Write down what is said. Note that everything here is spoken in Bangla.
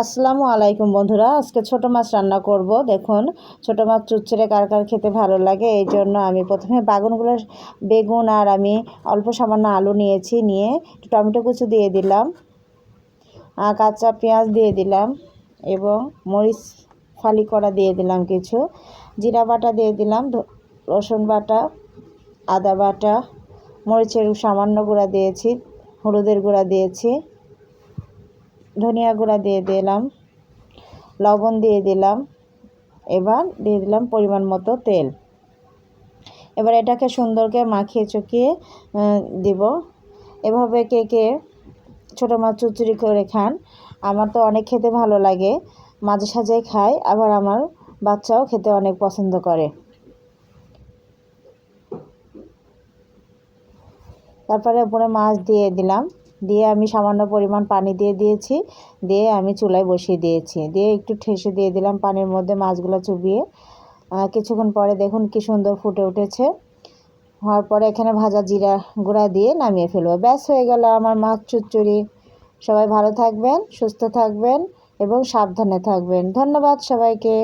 আসসালামু আলাইকুম বন্ধুরা, আজকে ছোট মাছ রান্না করব। দেখুন, ছোট মাছ চুচড়ে কার কার খেতে ভালো লাগে, এই জন্য আমি প্রথমে বেগুন আর আমি অল্প সামান্য আলু নিয়েছি। নিয়ে টমেটো কুচি দিয়ে দিলাম, কাঁচা পেঁয়াজ দিয়ে দিলাম এবং মরিচ ফালি করা দিয়ে দিলাম, কিছু জিরা বাটা দিয়ে দিলাম, রসুন বাটা, আদা বাটা, মরিচের সামান্য গুঁড়া দিয়েছি, হলুদের গুঁড়া দিয়েছি, ধনিয়া গুঁড়া দিয়ে দিলাম, লবণ দিয়ে দিলাম, এবার দিয়ে দিলাম পরিমাণ মতো তেল। এবার এটাকে সুন্দর করে মাখিয়ে চকিয়ে দিব। এভাবে কে কে ছোটো মাছ চুচড়ি করে খান? আমার তো অনেক খেতে ভালো লাগে, মাঝে সাঝে খাই, আবার আমার বাচ্চাও খেতে অনেক পছন্দ করে। তারপরে উপরে মাছ দিয়ে দিলাম, দিয়ে আমি সামান্য পরিমাণ পানি দিয়ে দিয়েছি, দিয়ে আমি চুলায় বসিয়ে দিয়েছি, দিয়ে একটু ঠেসে দিয়ে দিলাম পানির মধ্যে মাছগুলো চুবিয়ে। কিছুক্ষণ পরে দেখুন কি সুন্দর ফুটে উঠেছে। হওয়ার পরে এখানে ভাজা জিরা গুঁড়া দিয়ে নামিয়ে ফেলবো। ব্যাস, হয়ে গেল আমার মাছ চচ্চড়ি। সবাই ভালো থাকবেন, সুস্থ থাকবেন এবং সাবধানে থাকবেন। ধন্যবাদ সবাইকে।